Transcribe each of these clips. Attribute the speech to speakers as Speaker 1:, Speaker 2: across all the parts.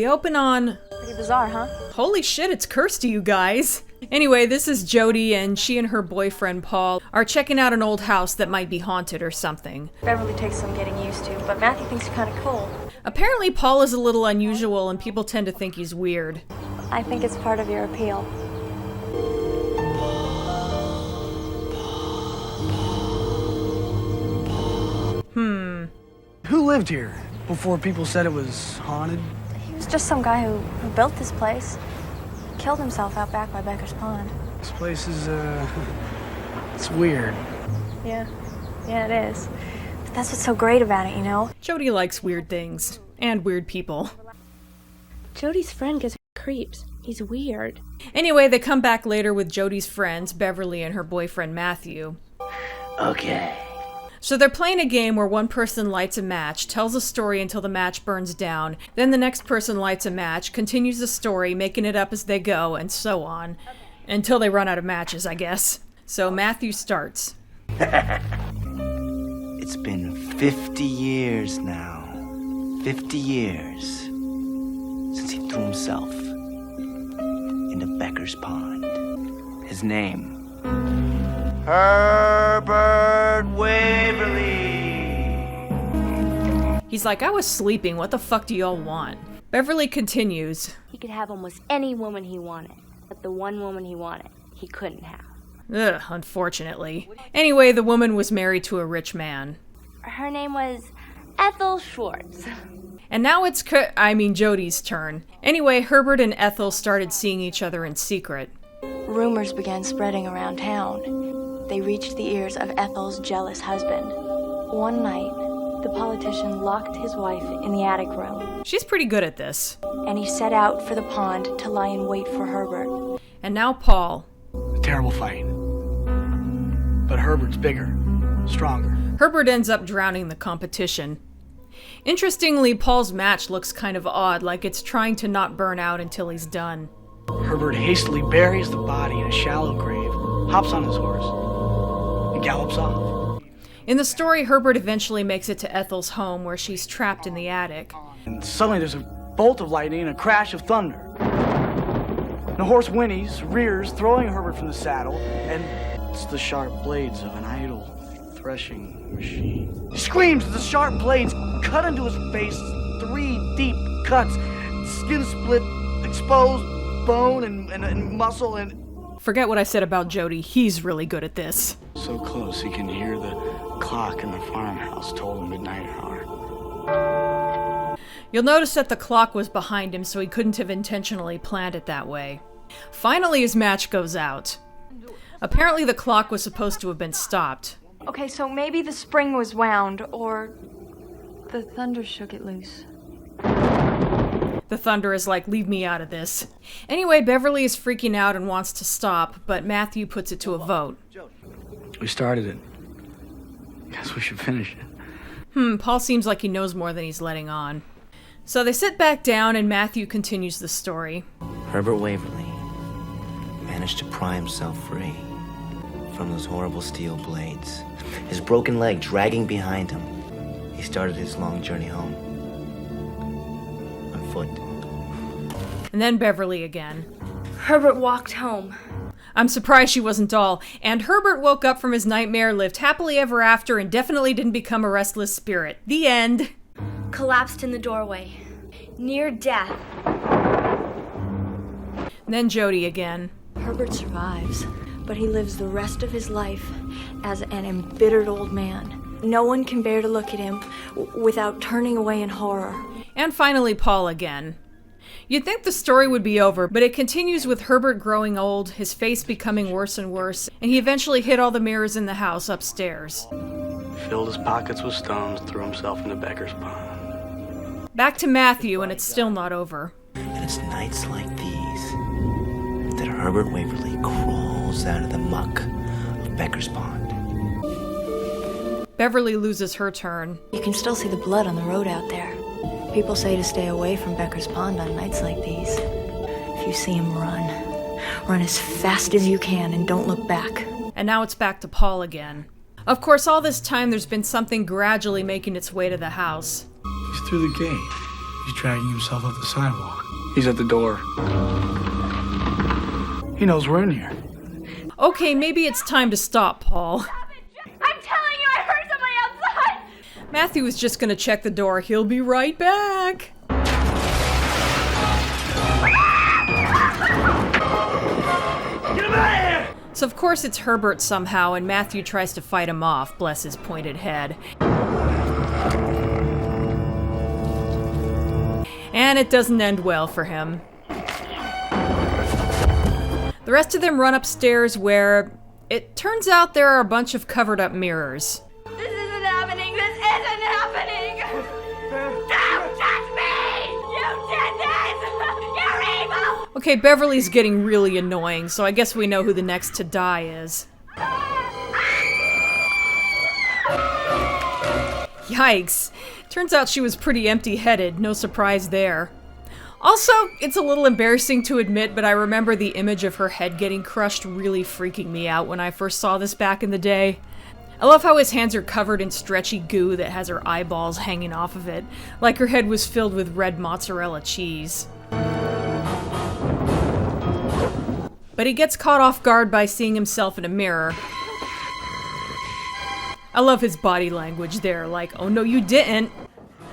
Speaker 1: We open on...
Speaker 2: Pretty bizarre, huh?
Speaker 1: Holy shit, it's Kirsty, you guys! Anyway, this is Jody, and she and her boyfriend, Paul, are checking out an old house that might be haunted or something.
Speaker 2: Beverly takes some getting used to, but Matthew thinks you're kind of cool.
Speaker 1: Apparently, Paul is a little unusual, and people tend to think he's weird.
Speaker 2: I think it's part of your appeal.
Speaker 3: Who lived here before people said it was haunted?
Speaker 2: He was just some guy who built this place. Killed himself out back by Becker's Pond.
Speaker 3: This place is, it's weird.
Speaker 2: Yeah, it is. But that's what's so great about it, you know?
Speaker 1: Jody likes weird things. And weird people.
Speaker 4: Jody's friend gives her creeps. He's weird.
Speaker 1: Anyway, they come back later with Jody's friends, Beverly and her boyfriend Matthew.
Speaker 3: Okay.
Speaker 1: So they're playing a game where one person lights a match, tells a story until the match burns down, then the next person lights a match, continues the story, making it up as they go, and so on. Until they run out of matches, I guess. So Matthew starts.
Speaker 5: It's been 50 years now. 50 years since he threw himself into Becker's Pond. His name, Herbert Waverly.
Speaker 1: He's like, I was sleeping, what the fuck do y'all want? Beverly continues.
Speaker 4: He could have almost any woman he wanted, but the one woman he wanted, he couldn't have.
Speaker 1: Ugh, unfortunately. Anyway, the woman was married to a rich man.
Speaker 4: Her name was Ethel Schwartz.
Speaker 1: And now it's Jody's turn. Anyway, Herbert and Ethel started seeing each other in secret.
Speaker 2: Rumors began spreading around town. They reached the ears of Ethel's jealous husband. One night, the politician locked his wife in the attic room.
Speaker 1: She's pretty good at this.
Speaker 2: And he set out for the pond to lie in wait for Herbert.
Speaker 1: And now Paul.
Speaker 3: A terrible fight. But Herbert's bigger, stronger.
Speaker 1: Herbert ends up drowning the competition. Interestingly, Paul's match looks kind of odd, like it's trying to not burn out until he's done.
Speaker 3: Herbert hastily buries the body in a shallow grave, hops on his horse, and gallops off.
Speaker 1: In the story, Herbert eventually makes it to Ethel's home, where she's trapped in the attic.
Speaker 3: And suddenly there's a bolt of lightning and a crash of thunder. The horse whinnies, rears, throwing Herbert from the saddle, and it's the sharp blades of an idle threshing machine. He screams as the sharp blades cut into his face, 3 deep cuts, skin split, exposed bone and muscle and...
Speaker 1: Forget what I said about Jody, he's really good at this.
Speaker 3: So close he can hear the clock in the farmhouse toll the midnight hour.
Speaker 1: You'll notice that the clock was behind him, so he couldn't have intentionally planned it that way. Finally, his match goes out. Apparently the clock was supposed to have been stopped.
Speaker 2: Okay, so maybe the spring was wound, or the thunder shook it loose.
Speaker 1: The thunder is like, leave me out of this. Anyway, Beverly is freaking out and wants to stop, but Matthew puts it to a vote.
Speaker 3: We started it. Guess we should finish it.
Speaker 1: Paul seems like he knows more than he's letting on. So they sit back down and Matthew continues the story.
Speaker 5: Herbert Waverly managed to pry himself free from those horrible steel blades. His broken leg dragging behind him, he started his long journey home. On foot.
Speaker 1: And then Beverly again.
Speaker 4: Herbert walked home.
Speaker 1: I'm surprised she wasn't all. And Herbert woke up from his nightmare, lived happily ever after, and definitely didn't become a restless spirit. The end.
Speaker 4: Collapsed in the doorway. Near death.
Speaker 1: And then Jody again.
Speaker 2: Herbert survives, but he lives the rest of his life as an embittered old man. No one can bear to look at him without turning away in horror.
Speaker 1: And finally Paul again. You'd think the story would be over, but it continues with Herbert growing old, his face becoming worse and worse, and he eventually hit all the mirrors in the house upstairs.
Speaker 3: Filled his pockets with stones, threw himself into Becker's Pond.
Speaker 1: Back to Matthew, and it's still not over.
Speaker 5: And it's nights like these that Herbert Waverly crawls out of the muck of Becker's Pond.
Speaker 1: Beverly loses her turn.
Speaker 2: You can still see the blood on the road out there. People say to stay away from Becker's Pond on nights like these. If you see him run, run as fast as you can and don't look back.
Speaker 1: And now it's back to Paul again. Of course, all this time there's been something gradually making its way to the house.
Speaker 3: He's through the gate. He's dragging himself up the sidewalk. He's at the door. He knows we're in here.
Speaker 1: Okay, maybe it's time to stop, Paul.
Speaker 4: I'm telling you, I heard somebody outside!
Speaker 1: Matthew is just gonna check the door. He'll be right back.
Speaker 3: Get him out of here!
Speaker 1: So of course it's Herbert somehow, and Matthew tries to fight him off, bless his pointed head. And it doesn't end well for him. The rest of them run upstairs where it turns out there are a bunch of covered up mirrors.
Speaker 4: This isn't happening! This isn't happening! Don't touch me! You did this! You're evil!
Speaker 1: Okay, Beverly's getting really annoying, so I guess we know who the next to die is. Yikes. Turns out she was pretty empty-headed, no surprise there. Also, it's a little embarrassing to admit, but I remember the image of her head getting crushed really freaking me out when I first saw this back in the day. I love how his hands are covered in stretchy goo that has her eyeballs hanging off of it, like her head was filled with red mozzarella cheese. But he gets caught off guard by seeing himself in a mirror. I love his body language there, like, oh no you didn't.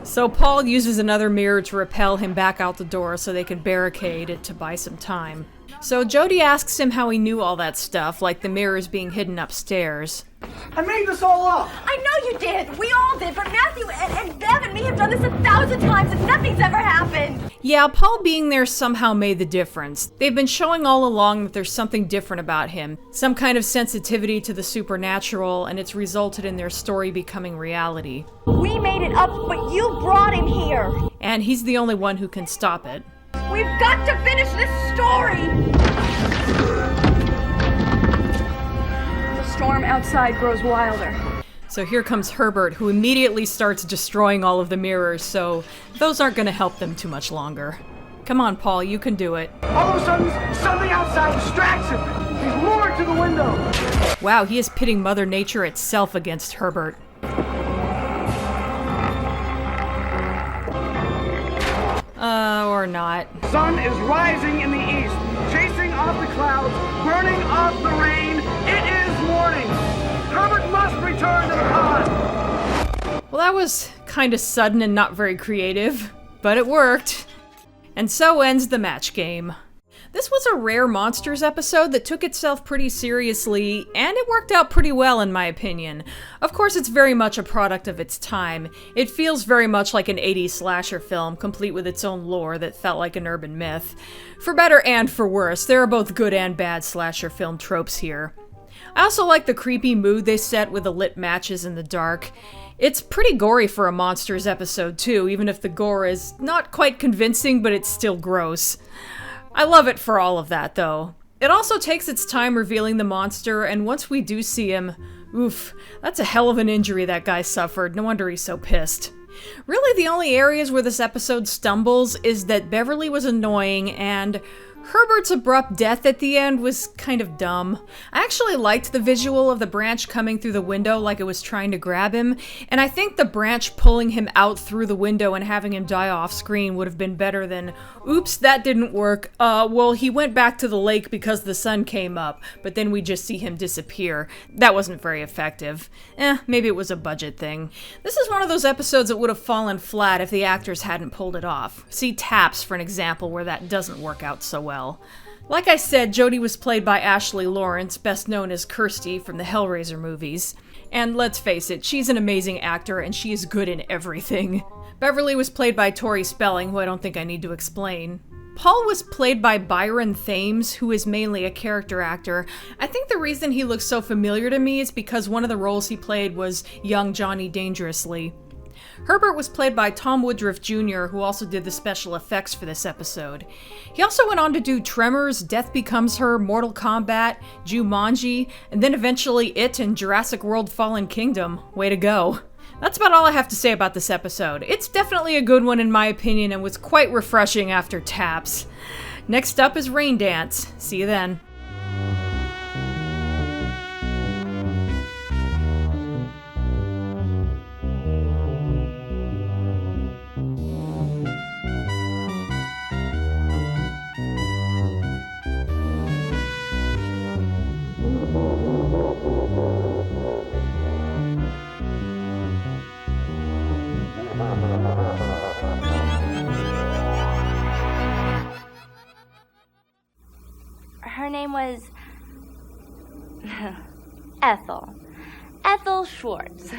Speaker 1: So Paul uses another mirror to repel him back out the door so they can barricade it to buy some time. So Jody asks him how he knew all that stuff, like the mirrors being hidden upstairs.
Speaker 3: I made this all up!
Speaker 6: I know you did! We all did, but Matthew and Bev and me have done this 1,000 times and nothing's ever happened!
Speaker 1: Yeah, Paul being there somehow made the difference. They've been showing all along that there's something different about him, some kind of sensitivity to the supernatural, and it's resulted in their story becoming reality.
Speaker 6: We made it up, but you brought him here!
Speaker 1: And he's the only one who can stop it.
Speaker 6: We've got to finish this story! The storm outside grows wilder.
Speaker 1: So here comes Herbert, who immediately starts destroying all of the mirrors, so those aren't going to help them too much longer. Come on, Paul, you can do it.
Speaker 3: All of a sudden, something outside distracts him. He's lured to the window.
Speaker 1: Wow, he is pitting Mother Nature itself against Herbert. Or not.
Speaker 3: Sun is rising in the east, chasing off the clouds, burning off the rain. It is morning. Herbert must return to the pond.
Speaker 1: Well, that was kind of sudden and not very creative, but it worked. And so ends the match game. This was a rare Monsters episode that took itself pretty seriously, and it worked out pretty well in my opinion. Of course, it's very much a product of its time. It feels very much like an 80s slasher film, complete with its own lore that felt like an urban myth. For better and for worse, there are both good and bad slasher film tropes here. I also like the creepy mood they set with the lit matches in the dark. It's pretty gory for a Monsters episode too, even if the gore is not quite convincing, but it's still gross. I love it for all of that, though. It also takes its time revealing the monster, and once we do see him, oof, that's a hell of an injury that guy suffered. No wonder he's so pissed. Really, the only areas where this episode stumbles is that Beverly was annoying, and Herbert's abrupt death at the end was kind of dumb. I actually liked the visual of the branch coming through the window like it was trying to grab him, and I think the branch pulling him out through the window and having him die off screen would have been better than, oops, that didn't work. Well, he went back to the lake because the sun came up, but then we just see him disappear. That wasn't very effective. Maybe it was a budget thing. This is one of those episodes that would have fallen flat if the actors hadn't pulled it off. See Taps for an example where that doesn't work out so well. Like I said, Jody was played by Ashley Lawrence, best known as Kirsty from the Hellraiser movies. And let's face it, she's an amazing actor and she is good in everything. Beverly was played by Tori Spelling, who I don't think I need to explain. Paul was played by Byron Thames, who is mainly a character actor. I think the reason he looks so familiar to me is because one of the roles he played was young Johnny Dangerously. Herbert was played by Tom Woodruff Jr., who also did the special effects for this episode. He also went on to do Tremors, Death Becomes Her, Mortal Kombat, Jumanji, and then eventually It and Jurassic World Fallen Kingdom. Way to go. That's about all I have to say about this episode. It's definitely a good one in my opinion and was quite refreshing after Taps. Next up is Rain Dance. See you then.
Speaker 7: her name was Ethel. Ethel Schwartz.